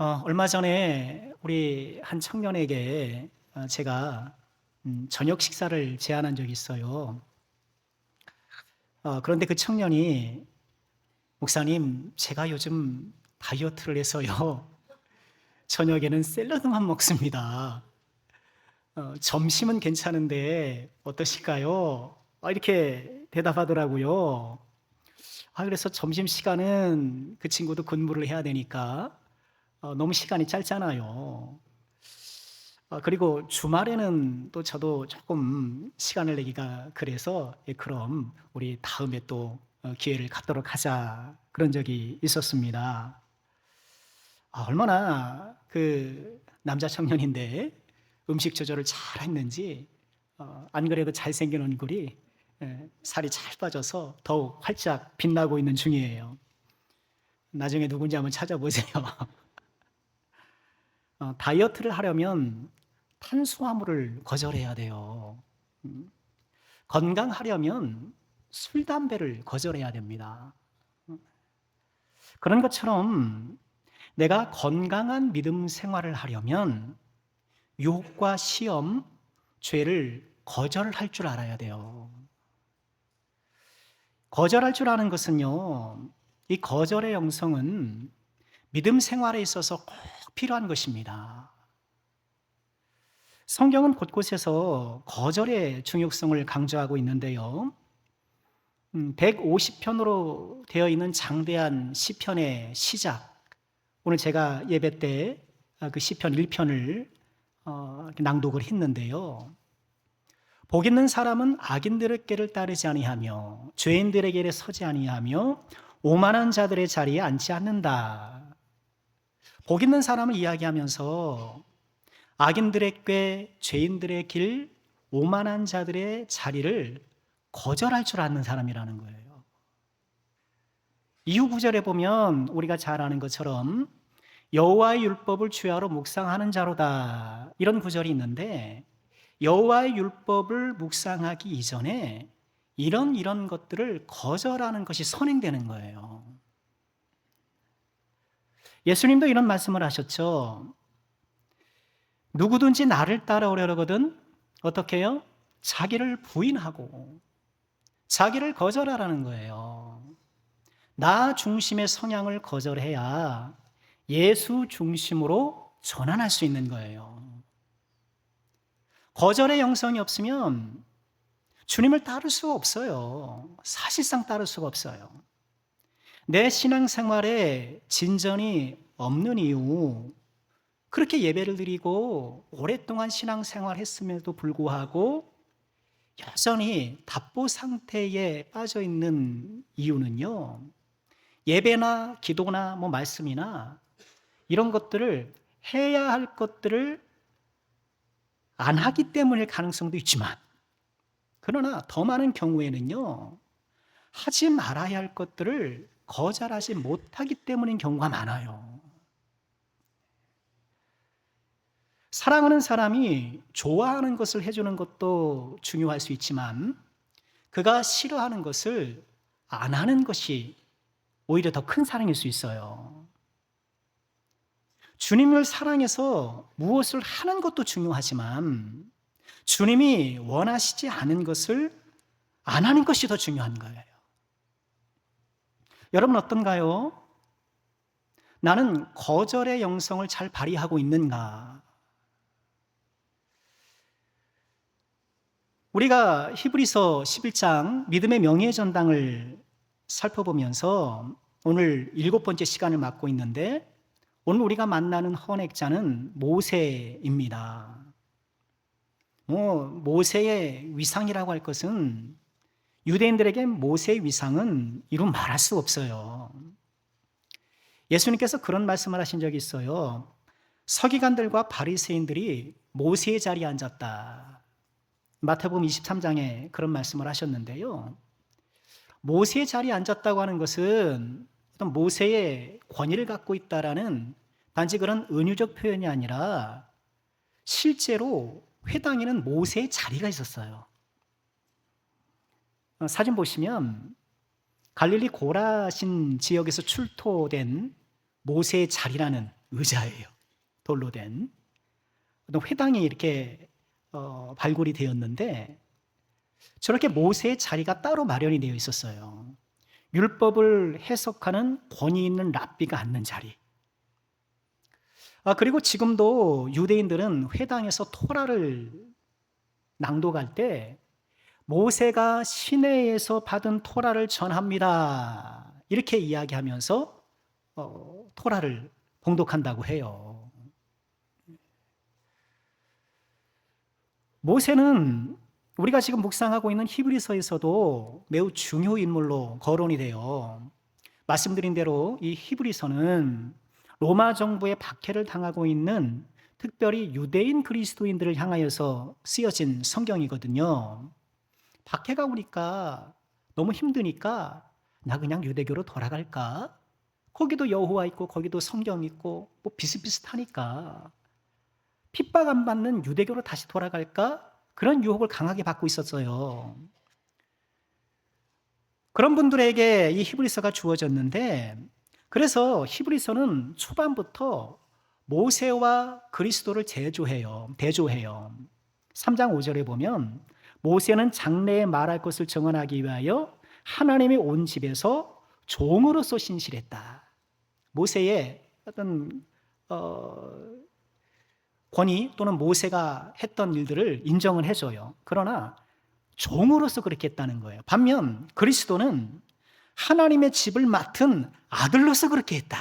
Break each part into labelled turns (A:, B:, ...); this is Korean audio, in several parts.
A: 얼마 전에 우리 한 청년에게 제가 저녁 식사를 제안한 적이 있어요. 그런데 그 청년이 "목사님, 제가 요즘 다이어트를 해서요. 저녁에는 샐러드만 먹습니다. 점심은 괜찮은데 어떠실까요?" 이렇게 대답하더라고요. 그래서 점심시간은 그 친구도 근무를 해야 되니까 너무 시간이 짧잖아요. 그리고 주말에는 또 저도 조금 시간을 내기가 그래서 "예, 그럼 우리 다음에 또 기회를 갖도록 하자." 그런 적이 있었습니다. 얼마나 그 남자 청년인데 음식 조절을 잘했는지 안 그래도 잘생긴 얼굴이 살이 잘 빠져서 더욱 활짝 빛나고 있는 중이에요. 나중에 누군지 한번 찾아보세요. 다이어트를 하려면 탄수화물을 거절해야 돼요. 음. 건강하려면 술, 담배를 거절해야 됩니다. 음. 그런 것처럼 내가 건강한 믿음 생활을 하려면 유혹과 시험, 죄를 거절할 줄 알아야 돼요. 거절할 줄 아는 것은요, 이 거절의 영성은 믿음 생활에 있어서 꼭 필요한 것입니다. 성경은 곳곳에서 거절의 중요성을 강조하고 있는데요. 150편으로 되어 있는 장대한 시편의 시작. 오늘 제가 예배 때 그 시편 1편을 낭독을 했는데요. 복 있는 사람은 악인들의 길을 따르지 아니하며 죄인들의 길에 서지 아니하며 오만한 자들의 자리에 앉지 않는다. 복 있는 사람을 이야기하면서 악인들의 꾀, 죄인들의 길, 오만한 자들의 자리를 거절할 줄 아는 사람이라는 거예요. 이후 구절에 보면 우리가 잘 아는 것처럼 여호와의 율법을 주야로 묵상하는 자로다, 이런 구절이 있는데, 여호와의 율법을 묵상하기 이전에 이런 것들을 거절하는 것이 선행되는 거예요. 예수님도 이런 말씀을 하셨죠. 누구든지 나를 따라오려거든 어떻게 해요? 자기를 부인하고 자기를 거절하라는 거예요. 나 중심의 성향을 거절해야 예수 중심으로 전환할 수 있는 거예요. 거절의 영성이 없으면 주님을 따를 수가 없어요. 사실상 따를 수가 없어요. 내 신앙생활에 진전이 없는 이유, 그렇게 예배를 드리고 오랫동안 신앙생활 했음에도 불구하고 여전히 답보 상태에 빠져 있는 이유는요, 예배나 기도나 말씀이나 이런 것들을 해야 할 것들을 안 하기 때문일 가능성도 있지만, 그러나 더 많은 경우에는요, 하지 말아야 할 것들을 거절하지 못하기 때문인 경우가 많아요. 사랑하는 사람이 좋아하는 것을 해주는 것도 중요할 수 있지만, 그가 싫어하는 것을 안 하는 것이 오히려 더 큰 사랑일 수 있어요. 주님을 사랑해서 무엇을 하는 것도 중요하지만, 주님이 원하시지 않은 것을 안 하는 것이 더 중요한 거예요. 여러분 어떤가요? 나는 거절의 영성을 잘 발휘하고 있는가? 우리가 히브리서 11장 믿음의 명예 전당을 살펴보면서 오늘 7번째 시간을 맡고 있는데, 오늘 우리가 만나는 헌액자는 모세입니다. 모세의 위상이라고 할 것은, 유대인들에게 모세의 위상은 이루 말할 수 없어요. 예수님께서 그런 말씀을 하신 적이 있어요. 서기관들과 바리새인들이 모세의 자리에 앉았다. 마태복음 23장에 그런 말씀을 하셨는데요. 모세의 자리에 앉았다고 하는 것은 어떤 모세의 권위를 갖고 있다라는 단지 그런 은유적 표현이 아니라, 실제로 회당에는 모세의 자리가 있었어요. 사진 보시면 갈릴리 고라신 지역에서 출토된 모세의 자리라는 의자예요. 돌로 된 어떤 회당이 이렇게 발굴이 되었는데 저렇게 모세의 자리가 따로 마련이 되어 있었어요. 율법을 해석하는 권위 있는 랍비가 앉는 자리. 그리고 지금도 유대인들은 회당에서 토라를 낭독할 때 모세가 시내에서 받은 토라를 전합니다. 이렇게 이야기하면서 토라를 봉독한다고 해요. 모세는 우리가 지금 묵상하고 있는 히브리서에서도 매우 중요 인물로 거론이 돼요. 말씀드린 대로 이 히브리서는 로마 정부의 박해를 당하고 있는 특별히 유대인 그리스도인들을 향하여서 쓰여진 성경이거든요. 박해가 오니까 너무 힘드니까 나 그냥 유대교로 돌아갈까? 거기도 여호와 있고 거기도 성경 있고 뭐 비슷비슷하니까 핍박 안 받는 유대교로 다시 돌아갈까? 그런 유혹을 강하게 받고 있었어요. 그런 분들에게 이 히브리서가 주어졌는데 그래서 히브리서는 초반부터 모세와 그리스도를 대조해요. 3장 5절에 보면 모세는 장래에 말할 것을 증언하기 위하여 하나님의 온 집에서 종으로서 신실했다. 모세의 어떤 권위 또는 모세가 했던 일들을 인정을 해줘요. 그러나 종으로서 그렇게 했다는 거예요. 반면 그리스도는 하나님의 집을 맡은 아들로서 그렇게 했다.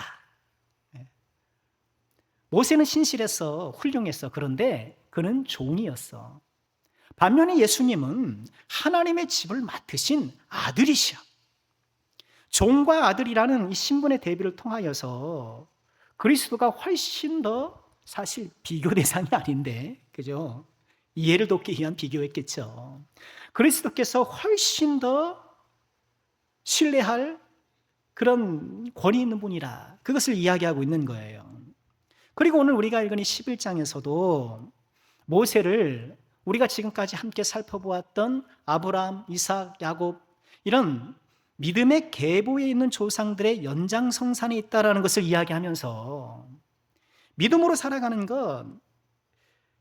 A: 모세는 신실했어, 훌륭했어. 그런데 그는 종이었어. 반면에 예수님은 하나님의 집을 맡으신 아들이셔. 종과 아들이라는 이 신분의 대비를 통하여서 그리스도가 훨씬 더 사실 비교 대상이 아닌데, 그죠? 이해를 돕기 위한 비교였겠죠. 그리스도께서 훨씬 더 신뢰할 그런 권위 있는 분이라 그것을 이야기하고 있는 거예요. 그리고 오늘 우리가 읽은 이 11장에서도 모세를 우리가 지금까지 함께 살펴보았던 아브라함, 이삭, 야곱 이런 믿음의 계보에 있는 조상들의 연장성산이 있다는 것을 이야기하면서 믿음으로 살아가는 건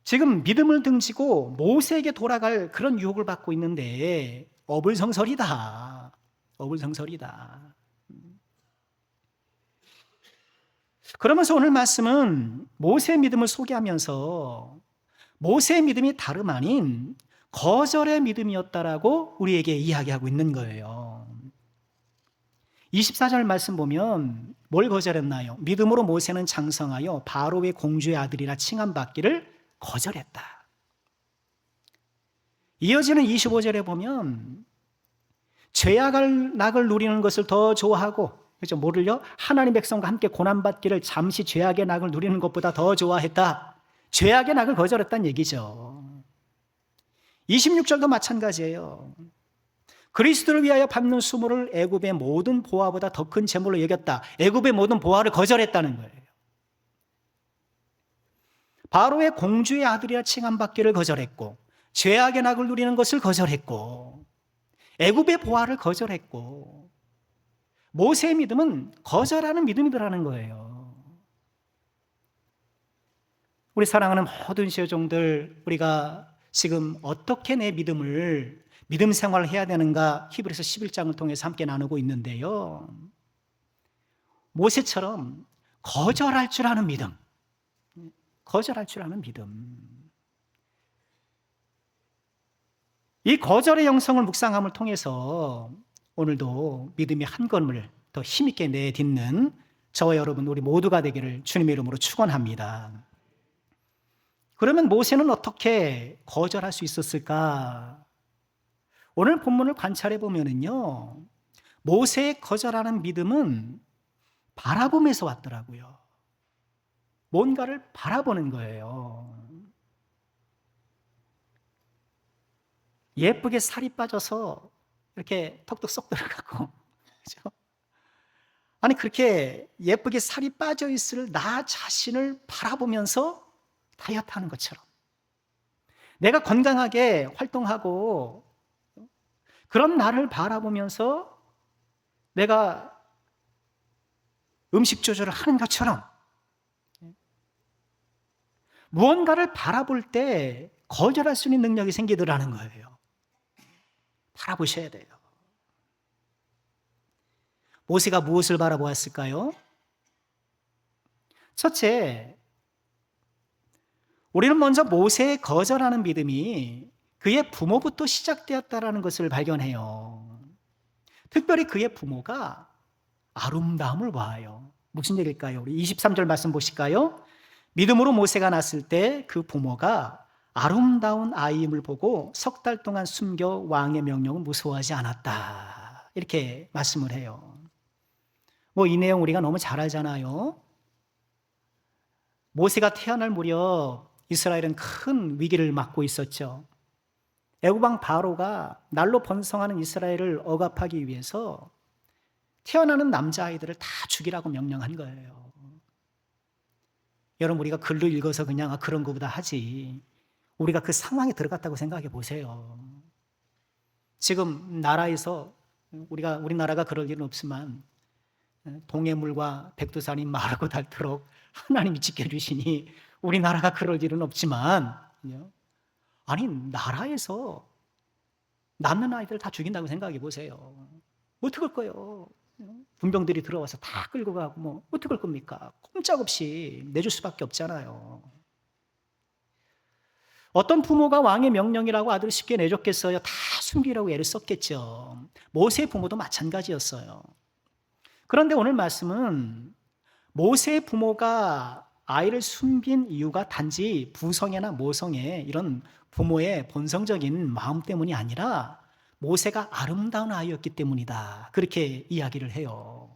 A: 지금 믿음을 등지고 모세에게 돌아갈 그런 유혹을 받고 있는데 어불성설이다. 어불성설이다. 그러면서 오늘 말씀은 모세의 믿음을 소개하면서 모세의 믿음이 다름 아닌 거절의 믿음이었다라고 우리에게 이야기하고 있는 거예요. 24절 말씀 보면 뭘 거절했나요? 믿음으로 모세는 장성하여 바로의 공주의 아들이라 칭함받기를 거절했다. 이어지는 25절에 보면 죄악을 낙을 누리는 것을 더 좋아하고, 그렇죠? 뭐를요? 하나님 백성과 함께 고난받기를 잠시 죄악의 낙을 누리는 것보다 더 좋아했다. 죄악의 낙을 거절했다는 얘기죠. 26절도 마찬가지예요. 그리스도를 위하여 받는 수모를 애굽의 모든 보화보다 더 큰 재물로 여겼다. 애굽의 모든 보화를 거절했다는 거예요. 바로의 공주의 아들이라 칭함받기를 거절했고, 죄악의 낙을 누리는 것을 거절했고, 애굽의 보화를 거절했고, 모세의 믿음은 거절하는 믿음이더라는 거예요. 우리 사랑하는 모든 시여종들, 우리가 지금 어떻게 내 믿음 생활을 해야 되는가 히브리서 11장을 통해서 함께 나누고 있는데요. 모세처럼 거절할 줄 아는 믿음. 거절할 줄 아는 믿음. 이 거절의 영성을 묵상함을 통해서 오늘도 믿음의 한 걸음을 더 힘있게 내딛는 저와 여러분 우리 모두가 되기를 주님의 이름으로 축원합니다. 그러면 모세는 어떻게 거절할 수 있었을까? 오늘 본문을 관찰해 보면은요, 모세의 거절하는 믿음은 바라봄에서 왔더라고요. 뭔가를 바라보는 거예요. 예쁘게 살이 빠져서 이렇게 턱도 쏙 들어가고, 그렇죠? 아니 그렇게 예쁘게 살이 빠져 있을 나 자신을 바라보면서 다이어트 하는 것처럼 내가 건강하게 활동하고 그런 나를 바라보면서 내가 음식 조절을 하는 것처럼 무언가를 바라볼 때 거절할 수 있는 능력이 생기더라는 거예요. 바라보셔야 돼요. 모세가 무엇을 바라보았을까요? 첫째, 우리는 먼저 모세의 거절하는 믿음이 그의 부모부터 시작되었다라는 것을 발견해요. 특별히 그의 부모가 아름다움을 봐요. 무슨 얘기일까요? 우리 23절 말씀 보실까요? 믿음으로 모세가 낳았을 때 그 부모가 아름다운 아이임을 보고 석 달 동안 숨겨 왕의 명령을 무서워하지 않았다. 이렇게 말씀을 해요. 이 내용 우리가 너무 잘 알잖아요. 모세가 태어날 무렵 이스라엘은 큰 위기를 맞고 있었죠. 애국왕 바로가 날로 번성하는 이스라엘을 억압하기 위해서 태어나는 남자아이들을 다 죽이라고 명령한 거예요. 여러분, 우리가 글로 읽어서 그냥 그런 것보다 하지, 우리가 그 상황에 들어갔다고 생각해 보세요. 지금 나라에서 우리나라가 그럴 일은 없지만 동해물과 백두산이 마르고 닳도록 하나님이 지켜주시니 우리나라가 그럴 일은 없지만, 아니, 나라에서 낳는 아이들 다 죽인다고 생각해 보세요. 어떡할 거예요? 군병들이 들어와서 다 끌고 가고 어떡할 겁니까? 꼼짝없이 내줄 수밖에 없잖아요. 어떤 부모가 왕의 명령이라고 아들을 쉽게 내줬겠어요? 다 숨기라고 애를 썼겠죠. 모세의 부모도 마찬가지였어요. 그런데 오늘 말씀은 모세의 부모가 아이를 숨긴 이유가 단지 부성애나 모성애, 이런 부모의 본성적인 마음 때문이 아니라 모세가 아름다운 아이였기 때문이다. 그렇게 이야기를 해요.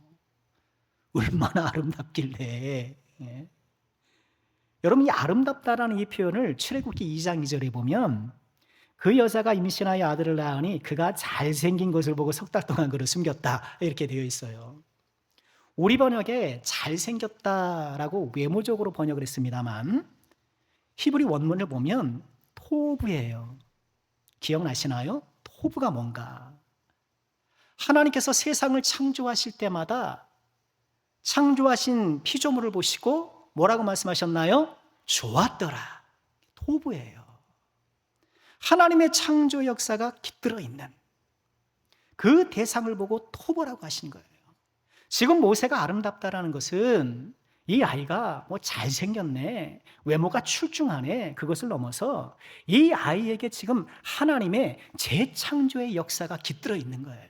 A: 얼마나 아름답길래. 예. 여러분, 이 아름답다라는 이 표현을 출애굽기 2장 2절에 보면 그 여자가 임신하여 아들을 낳으니 그가 잘생긴 것을 보고 석 달 동안 그를 숨겼다. 이렇게 되어 있어요. 우리 번역에 잘생겼다라고 외모적으로 번역을 했습니다만 히브리 원문을 보면 토부예요. 기억나시나요? 토부가 뭔가? 하나님께서 세상을 창조하실 때마다 창조하신 피조물을 보시고 뭐라고 말씀하셨나요? 좋았더라. 토부예요. 하나님의 창조 역사가 깃들어 있는 그 대상을 보고 토부라고 하신 거예요. 지금 모세가 아름답다라는 것은 이 아이가 잘생겼네, 외모가 출중하네, 그것을 넘어서 이 아이에게 지금 하나님의 재창조의 역사가 깃들어 있는 거예요.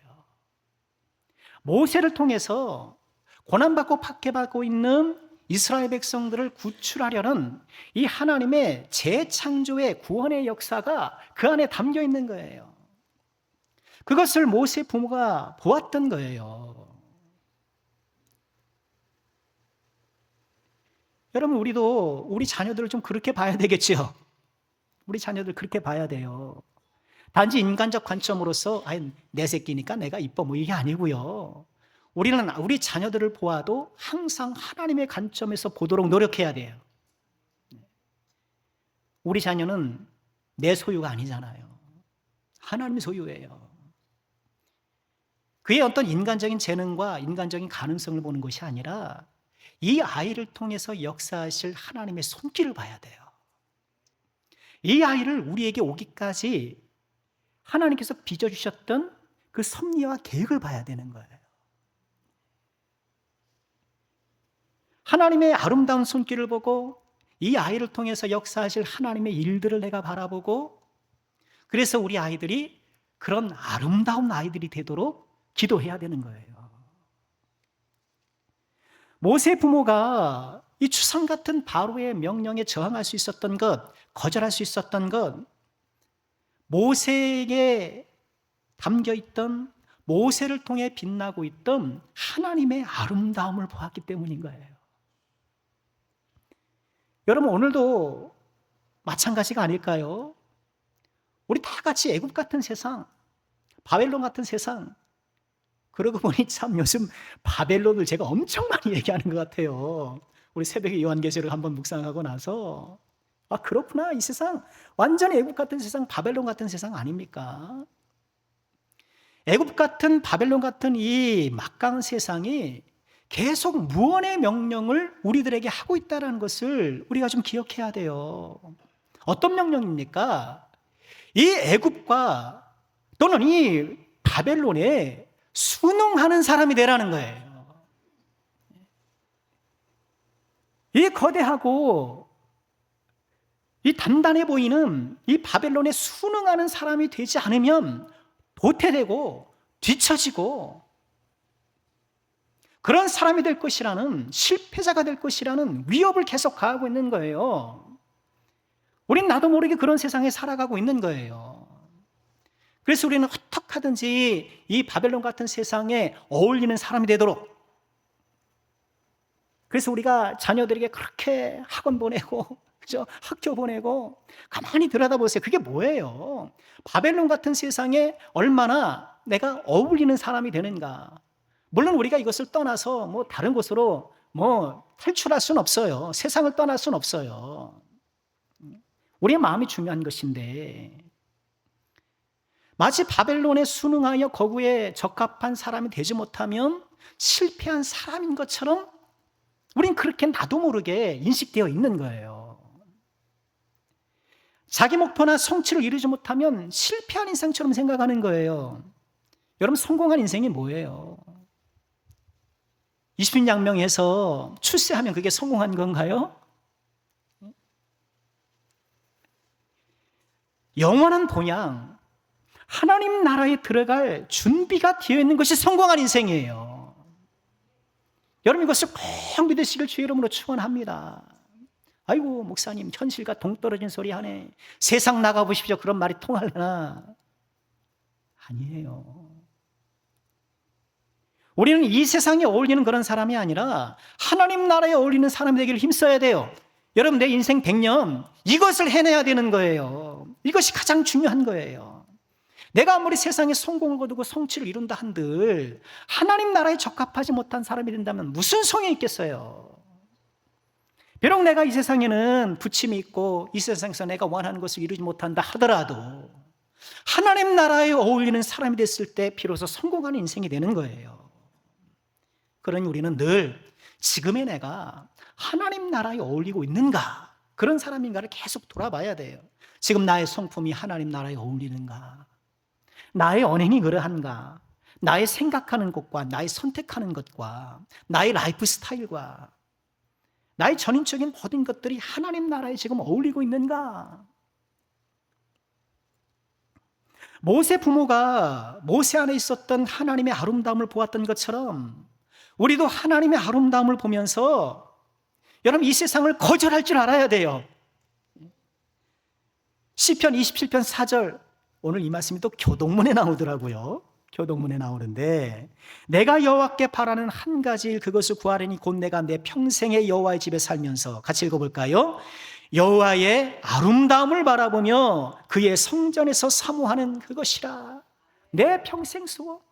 A: 모세를 통해서 고난받고 박해받고 있는 이스라엘 백성들을 구출하려는 이 하나님의 재창조의 구원의 역사가 그 안에 담겨 있는 거예요. 그것을 모세 부모가 보았던 거예요. 여러분, 우리도 우리 자녀들을 좀 그렇게 봐야 되겠죠. 우리 자녀들 그렇게 봐야 돼요. 단지 인간적 관점으로서 내 새끼니까 내가 이뻐 이게 아니고요. 우리는 우리 자녀들을 보아도 항상 하나님의 관점에서 보도록 노력해야 돼요. 우리 자녀는 내 소유가 아니잖아요. 하나님의 소유예요. 그의 어떤 인간적인 재능과 인간적인 가능성을 보는 것이 아니라 이 아이를 통해서 역사하실 하나님의 손길을 봐야 돼요. 이 아이를 우리에게 오기까지 하나님께서 빚어주셨던 그 섭리와 계획을 봐야 되는 거예요. 하나님의 아름다운 손길을 보고 이 아이를 통해서 역사하실 하나님의 일들을 내가 바라보고, 그래서 우리 아이들이 그런 아름다운 아이들이 되도록 기도해야 되는 거예요. 모세 부모가 이 추상 같은 바로의 명령에 저항할 수 있었던 것, 거절할 수 있었던 것, 모세에게 담겨있던, 모세를 통해 빛나고 있던 하나님의 아름다움을 보았기 때문인 거예요. 여러분, 오늘도 마찬가지가 아닐까요? 우리 다 같이 애굽 같은 세상, 바벨론 같은 세상, 그러고 보니 참 요즘 바벨론을 제가 엄청 많이 얘기하는 것 같아요. 우리 새벽에 요한계시를 한번 묵상하고 나서 그렇구나, 이 세상 완전히 애굽 같은 세상, 바벨론 같은 세상 아닙니까? 애굽 같은 바벨론 같은 이 막강한 세상이 계속 무언의 명령을 우리들에게 하고 있다는 것을 우리가 좀 기억해야 돼요. 어떤 명령입니까? 이 애굽과 또는 이 바벨론에 순응하는 사람이 되라는 거예요. 이 거대하고 이 단단해 보이는 이 바벨론에 순응하는 사람이 되지 않으면 도태되고 뒤처지고 그런 사람이 될 것이라는, 실패자가 될 것이라는 위협을 계속 가하고 있는 거예요. 우린 나도 모르게 그런 세상에 살아가고 있는 거예요. 그래서 우리는 어떻게 하든지 이 바벨론 같은 세상에 어울리는 사람이 되도록, 그래서 우리가 자녀들에게 그렇게 학원 보내고 그죠? 학교 보내고, 가만히 들여다보세요. 그게 뭐예요? 바벨론 같은 세상에 얼마나 내가 어울리는 사람이 되는가. 물론 우리가 이것을 떠나서 뭐 다른 곳으로 뭐 탈출할 수는 없어요. 세상을 떠날 수는 없어요. 우리의 마음이 중요한 것인데, 마치 바벨론에 순응하여 거기에 적합한 사람이 되지 못하면 실패한 사람인 것처럼 우린 그렇게 나도 모르게 인식되어 있는 거예요. 자기 목표나 성취를 이루지 못하면 실패한 인생처럼 생각하는 거예요. 여러분, 성공한 인생이 뭐예요? 20인 양명해서 출세하면 그게 성공한 건가요? 영원한 본향, 하나님 나라에 들어갈 준비가 되어 있는 것이 성공한 인생이에요. 여러분, 이것을 꼭 믿으시길 주의 이름으로 축원합니다. 아이고, 목사님 현실과 동떨어진 소리 하네, 세상 나가보십시오, 그런 말이 통하려나? 아니에요. 우리는 이 세상에 어울리는 그런 사람이 아니라 하나님 나라에 어울리는 사람이 되기를 힘써야 돼요. 여러분, 내 인생 100년 이것을 해내야 되는 거예요. 이것이 가장 중요한 거예요. 내가 아무리 세상에 성공을 거두고 성취를 이룬다 한들 하나님 나라에 적합하지 못한 사람이 된다면 무슨 성이 있겠어요? 비록 내가 이 세상에는 부침이 있고 이 세상에서 내가 원하는 것을 이루지 못한다 하더라도 하나님 나라에 어울리는 사람이 됐을 때 비로소 성공하는 인생이 되는 거예요. 그러니 우리는 늘 지금의 내가 하나님 나라에 어울리고 있는가, 그런 사람인가를 계속 돌아봐야 돼요. 지금 나의 성품이 하나님 나라에 어울리는가, 나의 언행이 그러한가, 나의 생각하는 것과 나의 선택하는 것과 나의 라이프 스타일과 나의 전인적인 모든 것들이 하나님 나라에 지금 어울리고 있는가. 모세 부모가 모세 안에 있었던 하나님의 아름다움을 보았던 것처럼 우리도 하나님의 아름다움을 보면서, 여러분, 이 세상을 거절할 줄 알아야 돼요. 시편 27편 4절, 오늘 이 말씀이 또 교동문에 나오더라고요. 교동문에 나오는데, 내가 여호와께 바라는 한 가지 일, 그것을 구하려니 곧 내가 내 평생에 여호와의 집에 살면서, 같이 읽어볼까요? 여호와의 아름다움을 바라보며 그의 성전에서 사모하는 그것이라. 내 평생 수고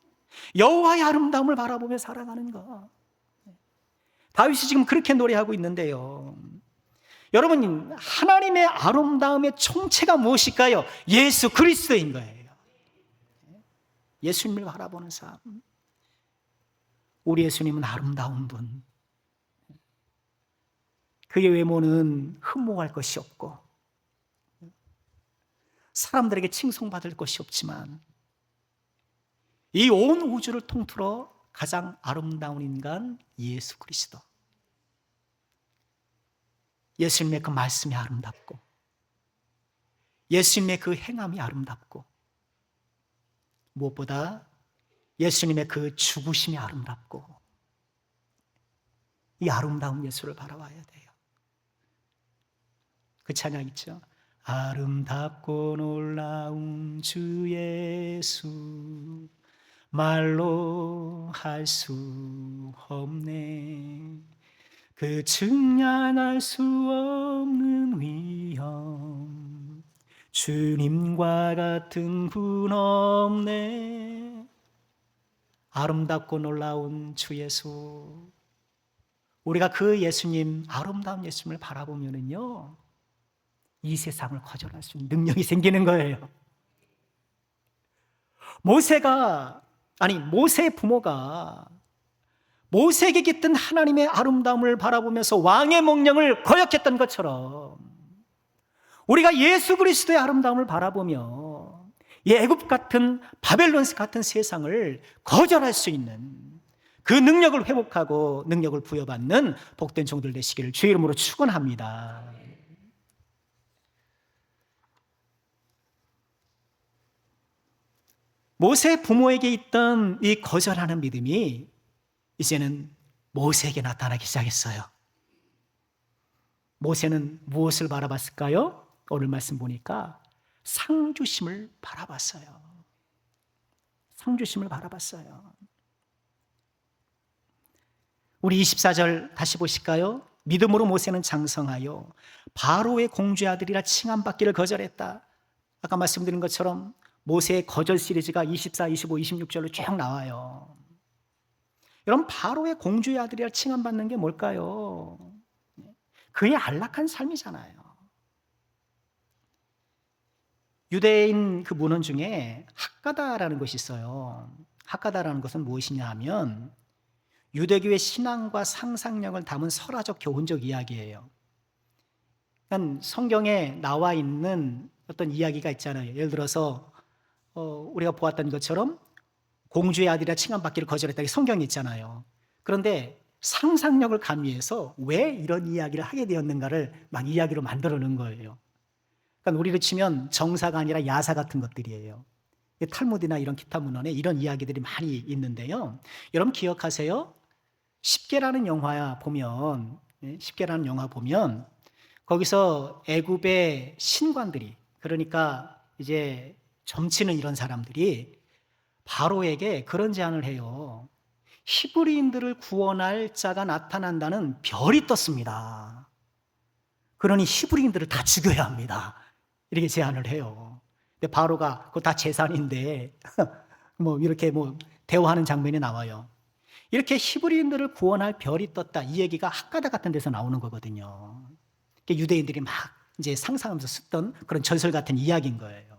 A: 여호와의 아름다움을 바라보며 살아가는 것. 다윗이 지금 그렇게 노래하고 있는데요. 여러분, 하나님의 아름다움의 총체가 무엇일까요? 예수 그리스도인 거예요. 예수님을 바라보는 삶. 우리 예수님은 아름다운 분. 그의 외모는 흠모할 것이 없고 사람들에게 칭송받을 것이 없지만 이 온 우주를 통틀어 가장 아름다운 인간 예수 그리스도. 예수님의 그 말씀이 아름답고 예수님의 그 행함이 아름답고 무엇보다 예수님의 그 죽으심이 아름답고, 이 아름다운 예수를 바라봐야 돼요. 그 찬양 있죠? 아름답고 놀라운 주 예수, 말로 할 수 없네. 그 측량할 수 없는 위엄, 주님과 같은 분 없네. 아름답고 놀라운 주 예수. 우리가 그 예수님, 아름다운 예수님을 바라보면은요, 이 세상을 거절할 수 있는 능력이 생기는 거예요. 모세의 부모가 모세에게 깃든 하나님의 아름다움을 바라보면서 왕의 명령을 거역했던 것처럼 우리가 예수 그리스도의 아름다움을 바라보며 이 애굽 같은 바벨론 같은 세상을 거절할 수 있는 그 능력을 회복하고 능력을 부여받는 복된 종들 되시기를 주의 이름으로 축원합니다. 모세 부모에게 있던 이 거절하는 믿음이 이제는 모세에게 나타나기 시작했어요. 모세는 무엇을 바라봤을까요? 오늘 말씀 보니까 상주심을 바라봤어요. 상주심을 바라봤어요. 우리 24절 다시 보실까요? 믿음으로 모세는 장성하여 바로의 공주의 아들이라 칭함받기를 거절했다. 아까 말씀드린 것처럼 모세의 거절 시리즈가 24, 25, 26절로 쭉 나와요. 여러분, 바로의 공주의 아들이라 칭함받는 게 뭘까요? 그의 안락한 삶이잖아요. 유대인 그 문헌 중에 학가다라는 것이 있어요. 학가다라는 것은 무엇이냐 하면 유대교의 신앙과 상상력을 담은 설화적 교훈적 이야기예요. 그러니까 성경에 나와 있는 어떤 이야기가 있잖아요. 예를 들어서 우리가 보았던 것처럼 공주의 아들이라 칭함받기를 거절했다. 성경이 있잖아요. 그런데 상상력을 가미해서 왜 이런 이야기를 하게 되었는가를 막 이야기로 만들어 놓은 거예요. 그러니까 우리로 치면 정사가 아니라 야사 같은 것들이에요. 탈무드나 이런 기타 문헌에 이런 이야기들이 많이 있는데요. 여러분 기억하세요? 10개라는 영화 보면 거기서 애굽의 신관들이, 그러니까 이제 점치는 이런 사람들이 바로에게 그런 제안을 해요. 히브리인들을 구원할 자가 나타난다는 별이 떴습니다. 그러니 히브리인들을 다 죽여야 합니다. 이렇게 제안을 해요. 근데 바로가 그거 다 재산인데 이렇게 대화하는 장면이 나와요. 이렇게 히브리인들을 구원할 별이 떴다. 이 얘기가 학가다 같은 데서 나오는 거거든요. 유대인들이 막 이제 상상하면서 쓰던 그런 전설 같은 이야기인 거예요.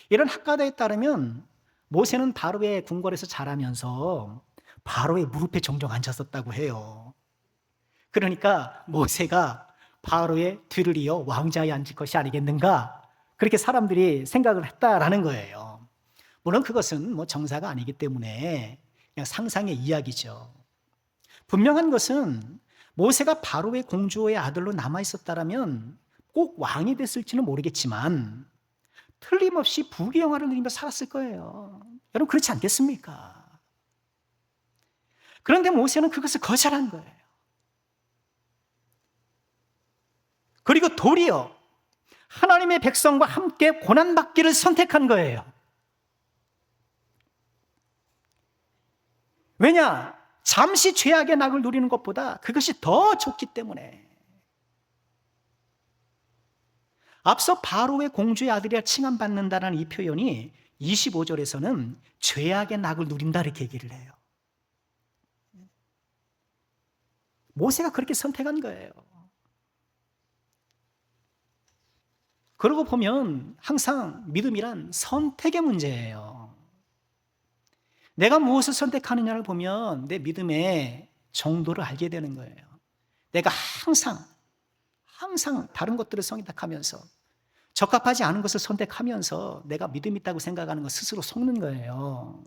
A: 이런 학가다에 따르면 모세는 바로의 궁궐에서 자라면서 바로의 무릎에 종종 앉았었다고 해요. 그러니까 모세가 바로의 뒤를 이어 왕자에 앉을 것이 아니겠는가, 그렇게 사람들이 생각을 했다라는 거예요. 물론 그것은 정사가 아니기 때문에 그냥 상상의 이야기죠. 분명한 것은 모세가 바로의 공주의 아들로 남아있었다면 꼭 왕이 됐을지는 모르겠지만 틀림없이 부귀영화를 누리며 살았을 거예요. 여러분 그렇지 않겠습니까? 그런데 모세는 그것을 거절한 거예요. 그리고 도리어 하나님의 백성과 함께 고난받기를 선택한 거예요. 왜냐? 잠시 죄악의 낙을 누리는 것보다 그것이 더 좋기 때문에. 앞서 바로의 공주의 아들이라 칭함받는다는 이 표현이 25절에서는 죄악의 낙을 누린다 이렇게 얘기를 해요. 모세가 그렇게 선택한 거예요. 그러고 보면 항상 믿음이란 선택의 문제예요. 내가 무엇을 선택하느냐를 보면 내 믿음의 정도를 알게 되는 거예요. 내가 항상 다른 것들을 선택하면서 적합하지 않은 것을 선택하면서 내가 믿음 있다고 생각하는 것 스스로 속는 거예요.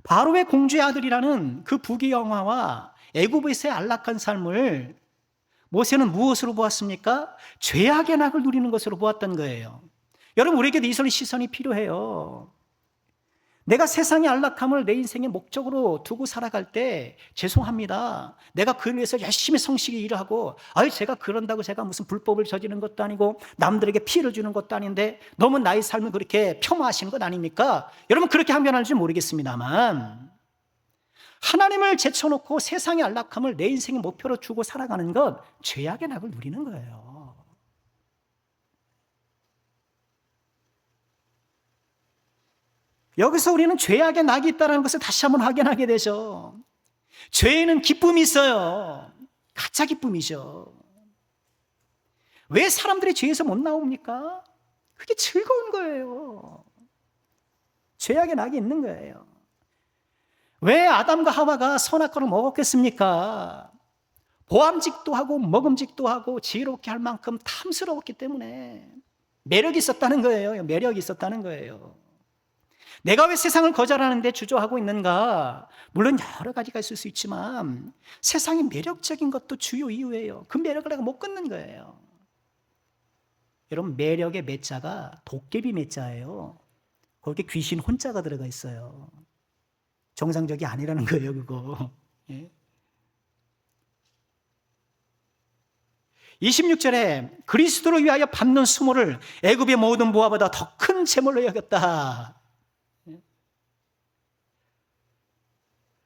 A: 바로의 공주의 아들이라는 그 부귀영화와 애굽에서의 안락한 삶을 모세는 무엇으로 보았습니까? 죄악의 낙을 누리는 것으로 보았던 거예요. 여러분 우리에게도 이 시선이 필요해요. 내가 세상의 안락함을 내 인생의 목적으로 두고 살아갈 때 죄송합니다. 내가 그를 위해서 열심히 성실히 일을 하고 제가 그런다고 제가 무슨 불법을 저지르는 것도 아니고 남들에게 피해를 주는 것도 아닌데 너무 나의 삶을 그렇게 폄하하시는 것 아닙니까? 여러분 그렇게 항변할지 모르겠습니다만 하나님을 제쳐놓고 세상의 안락함을 내 인생의 목표로 두고 살아가는 것 죄악의 낙을 누리는 거예요. 여기서 우리는 죄악의 낙이 있다는 것을 다시 한번 확인하게 되죠. 죄에는 기쁨이 있어요. 가짜 기쁨이죠. 왜 사람들이 죄에서 못 나옵니까? 그게 즐거운 거예요. 죄악의 낙이 있는 거예요. 왜 아담과 하와가 선악과를 먹었겠습니까? 보암직도 하고 먹음직도 하고 지혜롭게 할 만큼 탐스러웠기 때문에 매력이 있었다는 거예요. 매력이 있었다는 거예요. 내가 왜 세상을 거절하는데 주저하고 있는가? 물론 여러 가지가 있을 수 있지만 세상이 매력적인 것도 주요 이유예요. 그 매력을 내가 못 끊는 거예요. 여러분, 매력의 매자가 도깨비 매자예요. 거기에 귀신 혼자가 들어가 있어요. 정상적이 아니라는 거예요, 그거. 예. 26절에 그리스도를 위하여 받는 수모를 애굽의 모든 보화보다 더 큰 재물로 여겼다.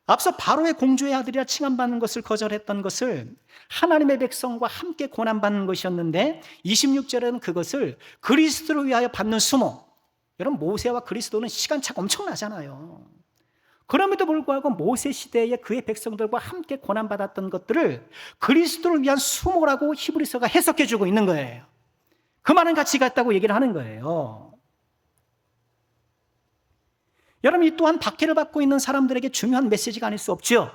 A: 앞서 바로의 공주의 아들이라 칭함받는 것을 거절했던 것을 하나님의 백성과 함께 고난받는 것이었는데 26절에는 그것을 그리스도를 위하여 받는 수모. 여러분, 모세와 그리스도는 시간차가 엄청나잖아요. 그럼에도 불구하고 모세 시대에 그의 백성들과 함께 고난받았던 것들을 그리스도를 위한 수모라고 히브리서가 해석해주고 있는 거예요. 그 많은 가치가 있다고 얘기를 하는 거예요. 여러분, 이 또한 박해를 받고 있는 사람들에게 중요한 메시지가 아닐 수 없죠.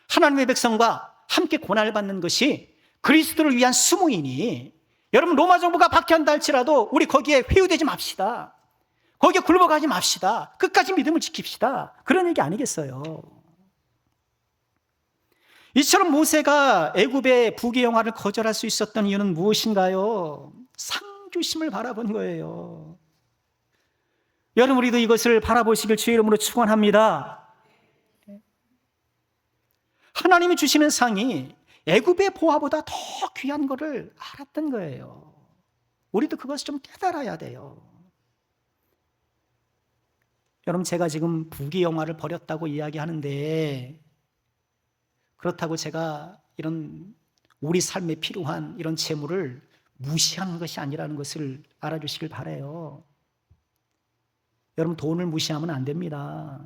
A: 하나님의 백성과 함께 고난을 받는 것이 그리스도를 위한 수모이니 여러분, 로마 정부가 박해한다 할지라도 우리 거기에 회유되지 맙시다. 거기에 굴복하지 맙시다. 끝까지 믿음을 지킵시다. 그런 얘기 아니겠어요. 이처럼 모세가 애굽의 부귀영화를 거절할 수 있었던 이유는 무엇인가요? 상주심을 바라본 거예요. 여러분, 우리도 이것을 바라보시길 주의 이름으로 축원합니다. 하나님이 주시는 상이 애굽의 보화보다 더 귀한 것을 알았던 거예요. 우리도 그것을 좀 깨달아야 돼요. 여러분, 제가 지금 부귀영화를 버렸다고 이야기하는데 그렇다고 제가 이런 우리 삶에 필요한 이런 재물을 무시하는 것이 아니라는 것을 알아주시길 바라요. 여러분, 돈을 무시하면 안 됩니다.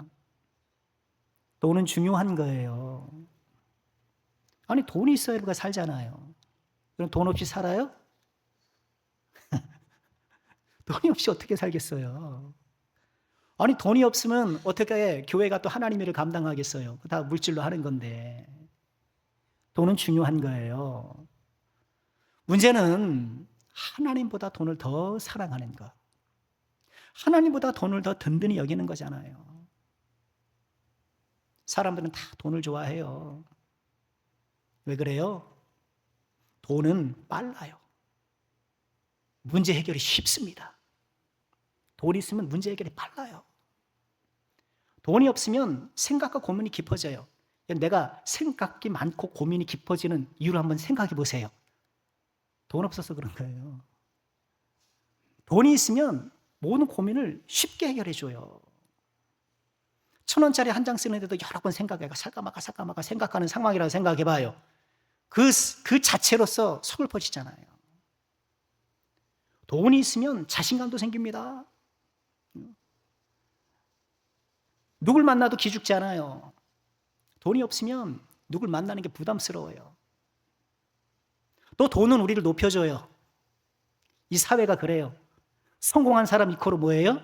A: 돈은 중요한 거예요. 아니, 돈이 있어야 우리가 살잖아요. 그럼 돈 없이 살아요? 돈이 없이 어떻게 살겠어요? 아니, 돈이 없으면 어떻게 교회가 또 하나님의 일을 감당하겠어요? 다 물질로 하는 건데. 돈은 중요한 거예요. 문제는 하나님보다 돈을 더 사랑하는 것. 하나님보다 돈을 더 든든히 여기는 거잖아요. 사람들은 다 돈을 좋아해요. 왜 그래요? 돈은 빨라요. 문제 해결이 쉽습니다. 돈이 있으면 문제 해결이 빨라요. 돈이 없으면 생각과 고민이 깊어져요. 내가 생각이 많고 고민이 깊어지는 이유를 한번 생각해 보세요. 돈 없어서 그런 거예요. 돈이 있으면 모든 고민을 쉽게 해결해 줘요. 1,000원짜리 한 장 쓰는데도 여러 번 생각해가 살까 말까 생각하는 상황이라고 생각해 봐요. 그 자체로서 속을 퍼지잖아요. 돈이 있으면 자신감도 생깁니다. 누굴 만나도 기죽지 않아요. 돈이 없으면 누굴 만나는 게 부담스러워요. 또 돈은 우리를 높여줘요. 이 사회가 그래요. 성공한 사람 이코로 뭐예요?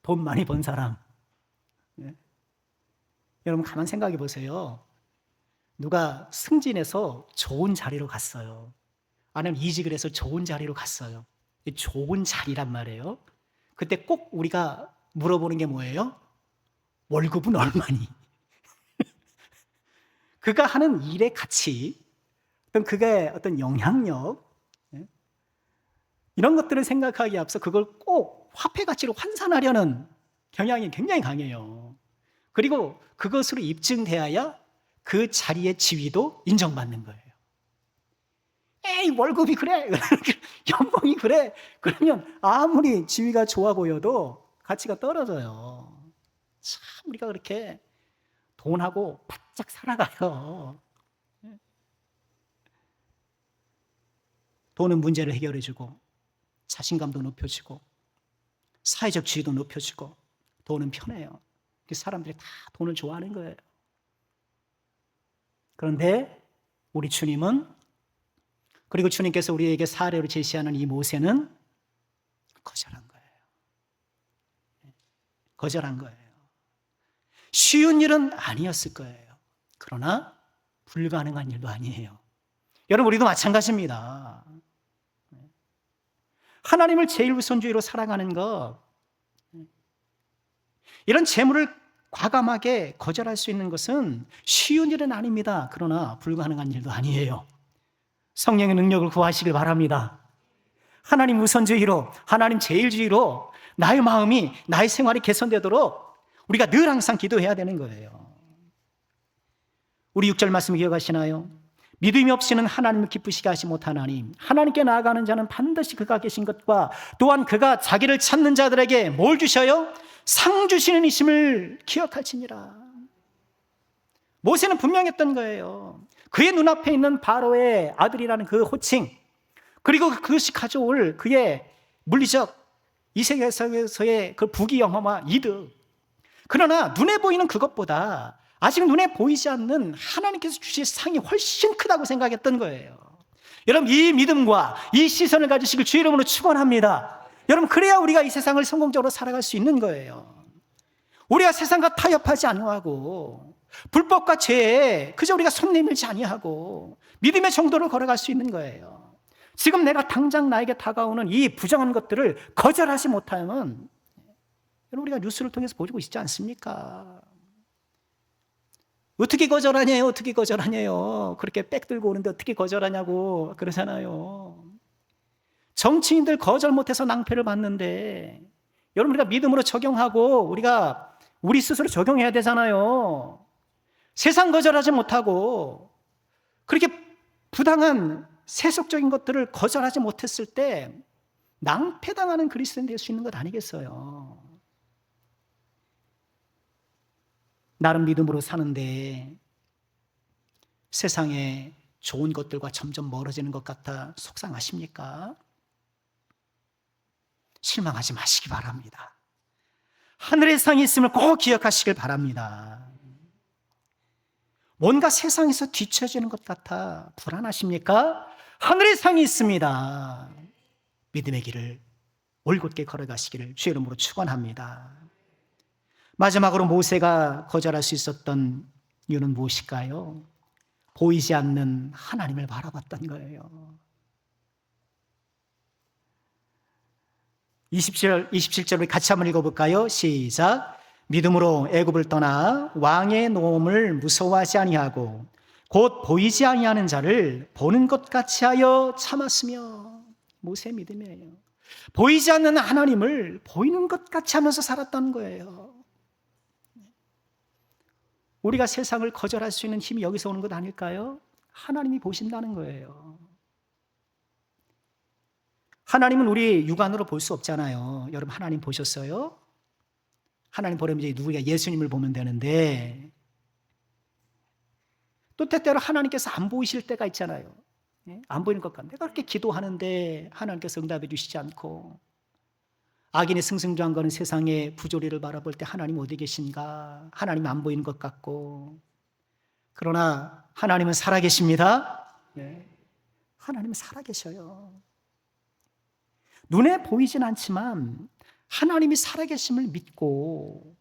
A: 돈 많이 번 사람. 네. 여러분, 가만 생각해 보세요. 누가 승진해서 좋은 자리로 갔어요. 아니면 이직을 해서 좋은 자리로 갔어요. 좋은 자리란 말이에요. 그때 꼭 우리가 물어보는 게 뭐예요? 월급은 얼마니? 그가 하는 일의 가치, 그의 어떤 영향력, 이런 것들을 생각하기에 앞서 그걸 꼭 화폐 가치로 환산하려는 경향이 굉장히 강해요. 그리고 그것으로 입증되어야 그 자리의 지위도 인정받는 거예요. 에이, 월급이 그래, 연봉이 그래, 그러면 아무리 지위가 좋아 보여도 가치가 떨어져요. 참, 우리가 그렇게 돈하고 바짝 살아가요. 돈은 문제를 해결해주고 자신감도 높여주고 사회적 지위도 높여주고 돈은 편해요. 사람들이 다 돈을 좋아하는 거예요. 그런데 우리 주님은, 그리고 주님께서 우리에게 사례로 제시하는 이 모세는 거절한 거예요. 거절한 거예요. 쉬운 일은 아니었을 거예요. 그러나 불가능한 일도 아니에요. 여러분, 우리도 마찬가지입니다. 하나님을 제일 우선주의로 살아가는 것, 이런 재물을 과감하게 거절할 수 있는 것은 쉬운 일은 아닙니다. 그러나 불가능한 일도 아니에요. 성령의 능력을 구하시길 바랍니다. 하나님 우선주의로, 하나님 제일주의로 나의 마음이, 나의 생활이 개선되도록 우리가 늘 항상 기도해야 되는 거예요. 우리 6절 말씀 기억하시나요? 믿음이 없이는 하나님을 기쁘시게 하시 못하나니 하나님께 나아가는 자는 반드시 그가 계신 것과 또한 그가 자기를 찾는 자들에게 뭘 주셔요? 상 주시는 이심을 기억할지니라. 모세는 분명했던 거예요. 그의 눈앞에 있는 바로의 아들이라는 그 호칭, 그리고 그것이 가져올 그의 물리적 이 세계에서의 그 부귀영화와 이득, 그러나 눈에 보이는 그것보다 아직 눈에 보이지 않는 하나님께서 주실 상이 훨씬 크다고 생각했던 거예요. 여러분, 이 믿음과 이 시선을 가지시길 주의 이름으로 축원합니다. 여러분, 그래야 우리가 이 세상을 성공적으로 살아갈 수 있는 거예요. 우리가 세상과 타협하지 아니하고 불법과 죄에 그저 우리가 손 내밀지 아니하고 믿음의 정도를 걸어갈 수 있는 거예요. 지금 내가 당장 나에게 다가오는 이 부정한 것들을 거절하지 못하면, 여러분, 우리가 뉴스를 통해서 보고 있지 않습니까? 어떻게 거절하냐요? 어떻게 거절하냐요? 그렇게 백 들고 오는데 어떻게 거절하냐고 그러잖아요. 정치인들 거절 못해서 낭패를 봤는데, 여러분, 우리가 믿음으로 적용하고 우리가 우리 스스로 적용해야 되잖아요. 세상 거절하지 못하고 그렇게 부당한 세속적인 것들을 거절하지 못했을 때 낭패당하는 그리스도인 될 수 있는 것 아니겠어요? 나름 믿음으로 사는데 세상에 좋은 것들과 점점 멀어지는 것 같아 속상하십니까? 실망하지 마시기 바랍니다. 하늘의 상이 있음을 꼭 기억하시길 바랍니다. 뭔가 세상에서 뒤처지는 것 같아 불안하십니까? 하늘의 상이 있습니다. 믿음의 길을 올곧게 걸어가시기를 주의 이름으로 축원합니다. 마지막으로 모세가 거절할 수 있었던 이유는 무엇일까요? 보이지 않는 하나님을 바라봤던 거예요. 27절을 같이 한번 읽어볼까요? 시작. 믿음으로 애굽을 떠나 왕의 노함을 무서워하지 아니하고 곧 보이지 아니하는 자를 보는 것 같이 하여 참았으며. 모세의 믿음이에요. 보이지 않는 하나님을 보이는 것 같이 하면서 살았다는 거예요. 우리가 세상을 거절할 수 있는 힘이 여기서 오는 것 아닐까요? 하나님이 보신다는 거예요. 하나님은 우리 육안으로 볼 수 없잖아요. 여러분, 하나님 보셨어요? 하나님 보려면 이제 누구야? 예수님을 보면 되는데, 또 때때로 하나님께서 안 보이실 때가 있잖아요. 안 보이는 것 같아. 내가 그렇게 기도하는데 하나님께서 응답해 주시지 않고, 악인의 승승장구하는 세상의 부조리를 바라볼 때 하나님 어디 계신가? 하나님 안 보이는 것 같고. 그러나 하나님은 살아계십니다. 네. 하나님은 살아계셔요. 눈에 보이진 않지만 하나님이 살아계심을 믿고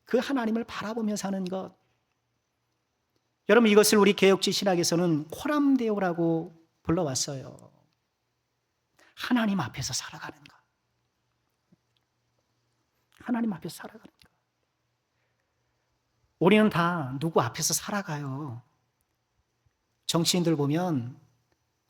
A: 그 하나님을 바라보며 사는 것. 여러분, 이것을 우리 개혁지 신학에서는 코람데오라고 불러왔어요. 하나님 앞에서 살아가는 것. 하나님 앞에서 살아가는 것. 우리는 다 누구 앞에서 살아가요. 정치인들 보면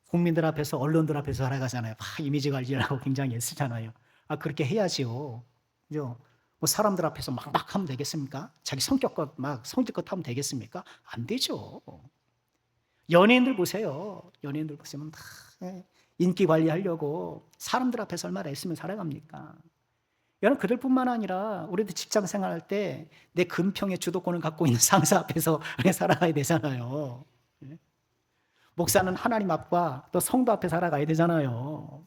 A: 국민들 앞에서, 언론들 앞에서 살아가잖아요. 이미지 관리하고 굉장히 애쓰잖아요. 그렇게 해야지요. 그죠? 뭐 사람들 앞에서 막 하면 되겠습니까? 자기 성격껏 막 성질껏 하면 되겠습니까? 안 되죠. 연예인들 보세요. 연예인들 보시면 다 인기 관리하려고 사람들 앞에서 얼마나 애쓰면 살아갑니까? 여러분, 그들뿐만 아니라 우리도 직장 생활할 때 내 금평의 주도권을 갖고 있는 상사 앞에서 살아가야 되잖아요. 목사는 하나님 앞과 또 성도 앞에 살아가야 되잖아요.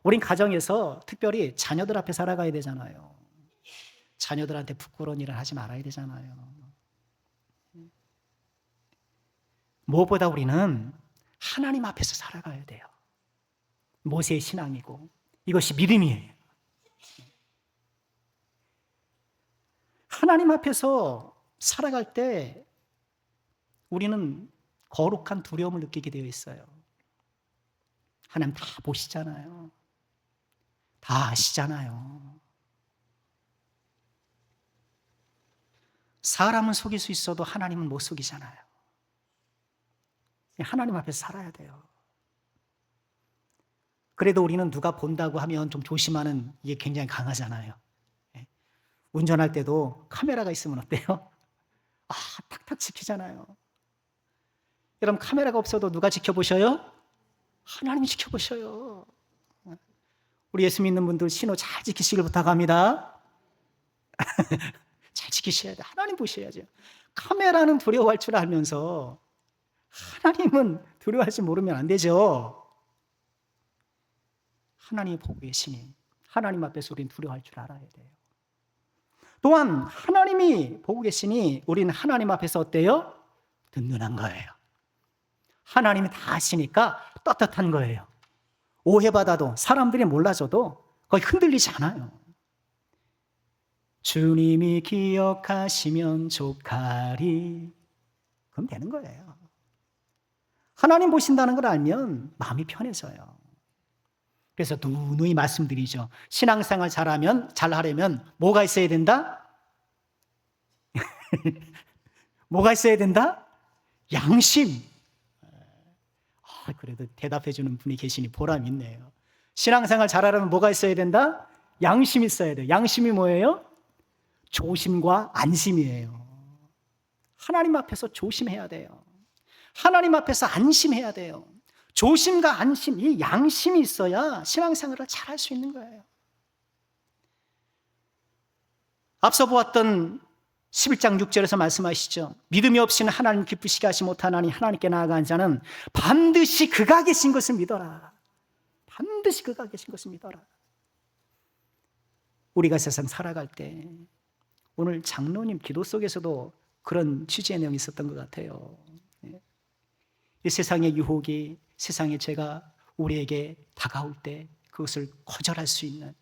A: 우린 가정에서 특별히 자녀들 앞에 살아가야 되잖아요. 자녀들한테 부끄러운 일을 하지 말아야 되잖아요. 무엇보다 우리는 하나님 앞에서 살아가야 돼요. 모세의 신앙이고 이것이 믿음이에요. 하나님 앞에서 살아갈 때 우리는 거룩한 두려움을 느끼게 되어 있어요. 하나님 다 보시잖아요. 다 아시잖아요. 사람은 속일 수 있어도 하나님은 못 속이잖아요. 하나님 앞에서 살아야 돼요. 그래도 우리는 누가 본다고 하면 좀 조심하는 이게 굉장히 강하잖아요. 운전할 때도 카메라가 있으면 어때요? 탁탁 지키잖아요. 여러분, 카메라가 없어도 누가 지켜보셔요? 하나님이 지켜보셔요. 우리 예수 믿는 분들 신호 잘 지키시길 부탁합니다. 잘 지키셔야 돼요. 하나님 보셔야죠. 카메라는 두려워할 줄 알면서 하나님은 두려워할지 모르면 안 되죠. 하나님이 보고 계시니 하나님 앞에서 우리는 두려워할 줄 알아야 돼요. 또한 하나님이 보고 계시니 우리는 하나님 앞에서 어때요? 든든한 거예요. 하나님이 다 아시니까 떳떳한 거예요. 오해받아도 사람들이 몰라줘도 거의 흔들리지 않아요. 주님이 기억하시면 족하리. 그럼 되는 거예요. 하나님 보신다는 걸 알면 마음이 편해져요. 그래서 누누이 말씀드리죠. 신앙생활 잘하려면 뭐가 있어야 된다? 뭐가 있어야 된다? 양심. 그래도 대답해 주는 분이 계시니 보람 있네요. 신앙생활 잘하려면 뭐가 있어야 된다? 양심이 있어야 돼요. 양심이 뭐예요? 조심과 안심이에요. 하나님 앞에서 조심해야 돼요. 하나님 앞에서 안심해야 돼요. 조심과 안심, 이 양심이 있어야 신앙생활을 잘할 수 있는 거예요. 앞서 보았던 11장 6절에서 말씀하시죠. 믿음이 없이는 하나님 기쁘시게 하시 못하나니 하나님께 나아간 자는 반드시 그가 계신 것을 믿어라. 반드시 그가 계신 것을 믿어라. 우리가 세상 살아갈 때 오늘 장로님 기도 속에서도 그런 취지의 내용이 있었던 것 같아요. 이 세상의 유혹이, 세상의 죄가 우리에게 다가올 때 그것을 거절할 수 있는,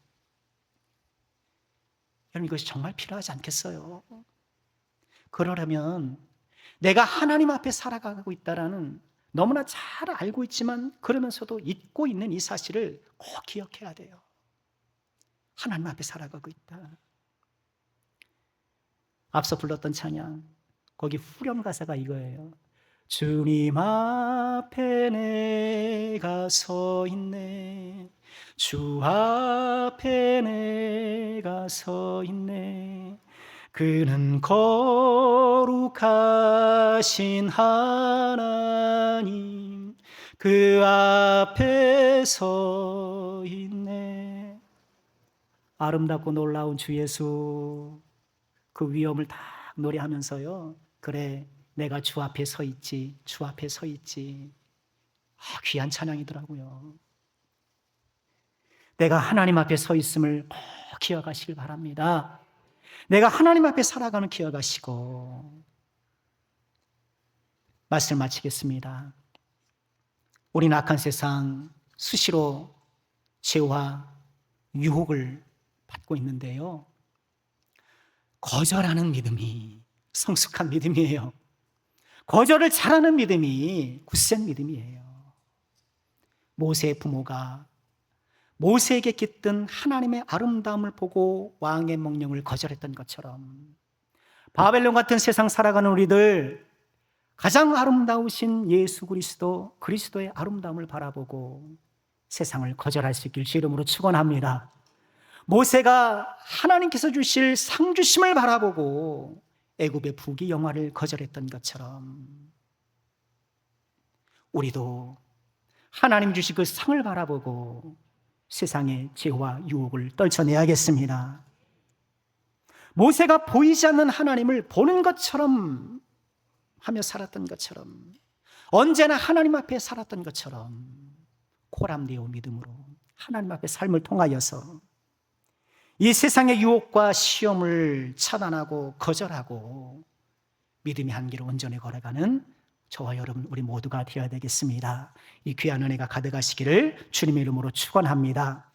A: 여러분 이것이 정말 필요하지 않겠어요? 그러려면 내가 하나님 앞에 살아가고 있다라는 너무나 잘 알고 있지만 그러면서도 잊고 있는 이 사실을 꼭 기억해야 돼요. 하나님 앞에 살아가고 있다. 앞서 불렀던 찬양, 거기 후렴 가사가 이거예요. 주님 앞에 내가 서 있네. 주 앞에 내가 서 있네. 그는 거룩하신 하나님 그 앞에 서 있네. 아름답고 놀라운 주 예수, 그 위엄을 다 노래하면서요. 그래, 내가 주 앞에 서 있지, 주 앞에 서 있지. 귀한 찬양이더라고요. 내가 하나님 앞에 서 있음을 꼭 기억하시길 바랍니다. 내가 하나님 앞에 살아가는 기억하시고. 말씀을 마치겠습니다. 우리는 악한 세상 수시로 죄와 유혹을 받고 있는데요. 거절하는 믿음이 성숙한 믿음이에요. 거절을 잘하는 믿음이 굳센 믿음이에요. 모세의 부모가 모세에게 깃든 하나님의 아름다움을 보고 왕의 명령을 거절했던 것처럼 바벨론 같은 세상 살아가는 우리들 가장 아름다우신 예수 그리스도, 그리스도의 아름다움을 바라보고 세상을 거절할 수 있길 주 이름으로 축원합니다. 모세가 하나님께서 주실 상 주심을 바라보고 애굽의 부귀 영화를 거절했던 것처럼 우리도 하나님 주신 그 상을 바라보고 세상의 죄와 유혹을 떨쳐내야겠습니다. 모세가 보이지 않는 하나님을 보는 것처럼 하며 살았던 것처럼, 언제나 하나님 앞에 살았던 것처럼 코람데오 믿음으로 하나님 앞에 삶을 통하여서 이 세상의 유혹과 시험을 차단하고 거절하고 믿음의 한길을 온전히 걸어가는 저와 여러분 우리 모두가 되어야 되겠습니다. 이 귀한 은혜가 가득하시기를 주님의 이름으로 축원합니다.